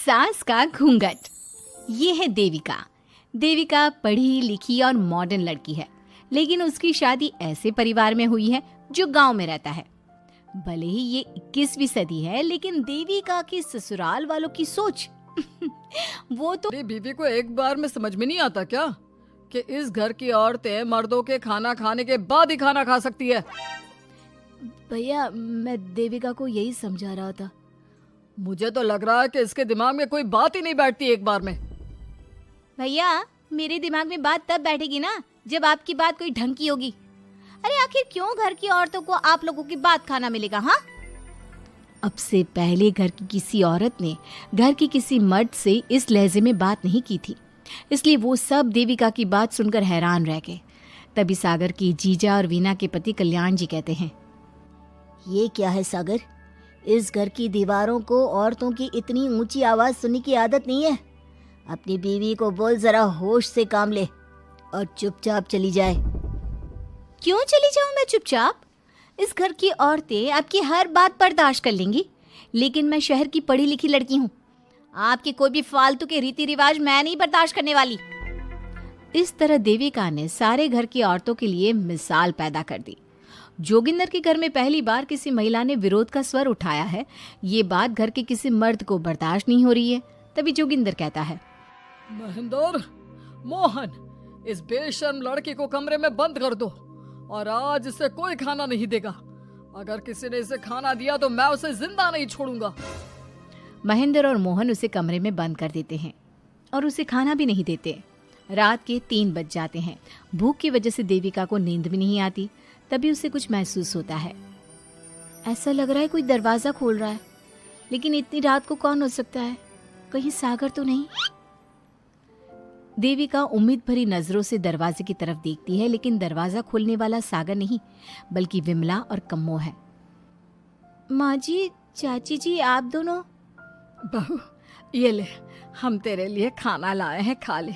सास का घूंघट। ये है देविका। देविका पढ़ी लिखी और मॉडर्न लड़की है, लेकिन उसकी शादी ऐसे परिवार में हुई है जो गांव में रहता है। भले ही ये 21वीं सदी है, लेकिन देविका की ससुराल वालों की सोच वो तो बीवी को एक बार में समझ में नहीं आता क्या कि इस घर की औरतें मर्दों के खाना खाने के बाद ही खाना खा सकती है। भैया, मैं देविका को यही समझा रहा था। मुझे तो लग रहा है कि इसके दिमाग में कोई बात ही नहीं बैठती एक बार में। भैया, मेरे दिमाग में बात तब बैठेगी ना जब आपकी बात कोई ढंग की होगी। अरे आखिर क्यों घर की औरतों को आप लोगों की बात खाना मिलेगा? हाँ, अब से पहले घर की किसी औरत ने घर की किसी मर्द से इस लहजे में बात नहीं की थी, इसलिए वो सब देविका की बात सुनकर हैरान रह गए। तभी सागर की जीजा और वीना के पति कल्याण जी कहते हैं, ये क्या है सागर? इस घर की दीवारों को औरतों की इतनी ऊंची आवाज सुनने की आदत नहीं है। अपनी बीवी को बोल जरा होश से काम ले और चुपचाप चली जाए। क्यों चली जाऊं मैं चुपचाप? इस घर की औरतें आपकी हर बात बर्दाश्त कर लेंगी, लेकिन मैं शहर की पढ़ी लिखी लड़की हूँ। आपके कोई भी फालतू के रीति रिवाज मैं नहीं बर्दाश्त करने वाली। इस तरह देविका ने सारे घर की औरतों के लिए मिसाल पैदा कर दी। जोगिंदर के घर में पहली बार किसी महिला ने विरोध का स्वर उठाया है। ये बात घर के किसी मर्द को बर्दाश्त नहीं हो रही है। तभी जोगिंदर कहता है, महेंद्र, मोहन, इस बेशर्म लड़की को कमरे में बंद कर दो और आज इसे कोई खाना नहीं देगा। अगर किसी ने इसे खाना दिया तो मैं उसे जिंदा नहीं छोड़ूंगा। महेंद्र और मोहन उसे कमरे में बंद कर देते हैं और उसे खाना भी नहीं देते। रात के 3 बज जाते हैं। भूख की वजह से देविका को नींद भी नहीं आती। तभी उसे कुछ महसूस होता है। ऐसा लग रहा है कोई दरवाजा खोल रहा है, लेकिन इतनी रात को कौन हो सकता है? कहीं सागर तो नहीं? देविका उम्मीद भरी नजरों से दरवाजे की तरफ देखती है, लेकिन दरवाजा खोलने वाला सागर नहीं, बल्कि विमला और कम्मो है। माँ जी, चाची जी, आप दोनों? बहू, ये ले, हम तेरे लिए खाना लाए हैं, खा ले।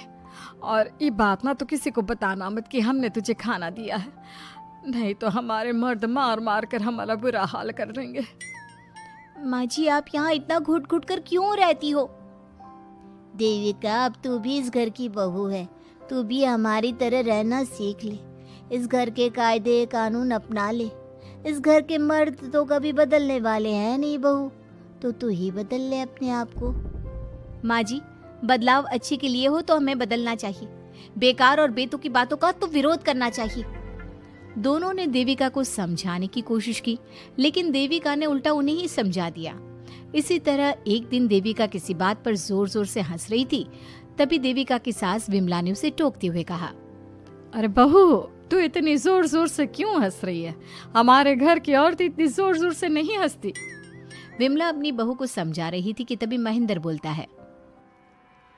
और ये बात ना तो किसी को बताना मत कि हमने तुझे खाना दिया है, नहीं तो हमारे मर्द मार मार कर हमारा बुरा हाल कर देंगे। माँ जी, आप यहाँ इतना घुट घुट कर क्यों रहती हो? देविका, अब तू भी इस घर की बहू है। तू भी हमारी तरह रहना सीख ले। इस घर के कायदे कानून अपना ले। इस घर के मर्द तो कभी बदलने वाले हैं नहीं बहू, तो तू ही बदल ले अपने आप को। माँ जी, बदलाव अच्छे के लिए हो तो हमें बदलना चाहिए। बेकार और बेतुकी बातों का तो विरोध करना चाहिए। दोनों ने देविका को समझाने की कोशिश की, लेकिन देविका ने उल्टा उन्हें ही समझा दिया। इसी तरह एक दिन देविका किसी बात पर जोर जोर से हंस रही थी। तभी देविका की सास विमला ने उसे टोकते हुए कहा, अरे बहू, तू इतनी जोर जोर से क्यों हंस रही है? हमारे घर की औरत इतनी जोर जोर से नहीं हंसती। विमला अपनी बहू को समझा रही थी कि तभी महेंद्र बोलता है,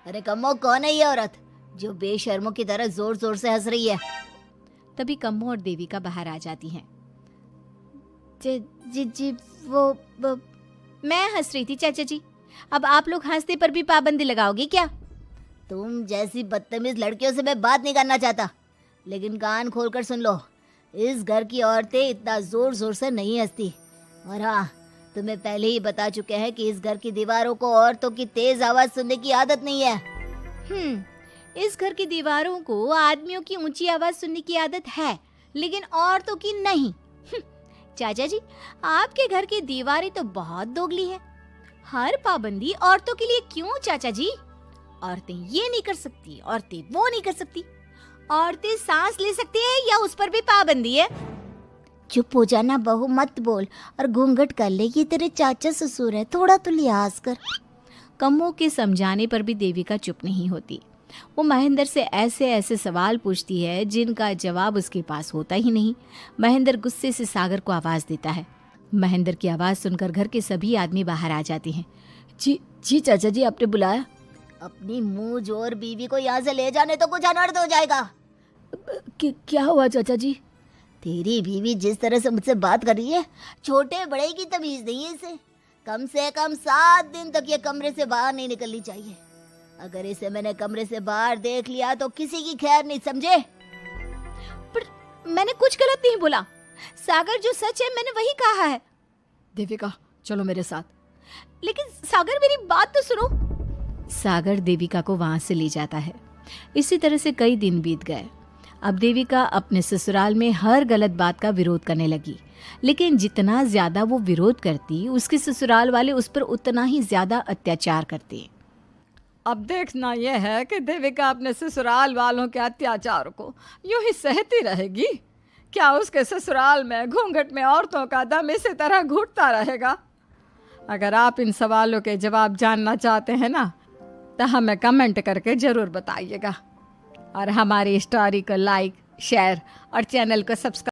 अरे कम्मो, कौन है ये औरत जो बेशर्मों की तरह जोर जोर से हंस रही है? तभी कम्मो और देविका बाहर आ जाती हैं। जी, वो मैं हंस रही थी चाचा जी। अब आप लोग हंसने पर भी पाबंदी लगाओगे क्या? तुम जैसी बदतमीज लड़कियों से मैं बात नहीं करना चाहता, लेकिन कान खोलकर सुन लो, इस घर की औरतें इतना जोर जोर से नहीं हंसती। और हाँ, तुम्हें पहले ही बता चुके हैं कि इस घर की दीवारों को औरतों की तेज आवाज सुनने की आदत नहीं है। इस घर की दीवारों को आदमियों की ऊंची आवाज सुनने की आदत है, लेकिन औरतों की नहीं। चाचा जी, आपके घर की दीवारें तो बहुत दोगली है। हर पाबंदी औरतों के लिए क्यों चाचा जी? औरतें ये नहीं कर सकती, औरतें वो नहीं कर सकती। औरतें सांस ले सकती है या उस पर भी पाबंदी है? चुप हो जाना बहू, मत बोल और घूंघट कर ले। ये तेरे चाचा ससुर है, थोड़ा तो लिहाज कर। कम्मो के समझाने पर भी देविका चुप नहीं होती। वो महेंद्र से ऐसे ऐसे सवाल पूछती है जिनका जवाब उसके पास होता ही नहीं। महेंद्र गुस्से से सागर को आवाज देता है। महेंद्र की आवाज सुनकर घर के सभी आदमी बाहर आ जाते हैं। जी चाचा जी, आपने बुलाया? अपनी मुंह जोर बीवी को यहाँ से ले जाने तो कुछ अनर्थ हो जाएगा। क्या हुआ चाचा जी? तेरी बीवी जिस तरह से मुझसे बात कर रही है, छोटे बड़े की तमीज नहीं है इसे। कम से कम 7 दिन तक ये कमरे से बाहर नहीं निकलनी चाहिए। अगर इसे मैंने कमरे से बाहर देख लिया तो किसी की खैर नहीं, समझे? पर मैंने कुछ गलत नहीं बोला। सागर, जो सच है मैंने वही कहा है। देविका, चलो मेरे साथ। लेकिन सागर, मेरी बात तो सुनो। सागर देविका को वहाँ से ले जाता है। इसी तरह से कई दिन बीत गए। अब देविका अपने ससुराल में हर गलत बात का विरोध करने लगी, लेकिन जितना ज़्यादा वो विरोध करती, उसके ससुराल वाले उस पर उतना ही ज़्यादा अत्याचार करते। अब देखना यह है कि देविका अपने ससुराल वालों के अत्याचार को यूं ही सहती रहेगी। क्या उसके ससुराल में घूंघट में औरतों का दम इसी तरह घुटता रहेगा? अगर आप इन सवालों के जवाब जानना चाहते हैं ना, तो हमें कमेंट करके ज़रूर बताइएगा। और हमारी स्टोरी को लाइक, शेयर और चैनल को सब्सक्राइब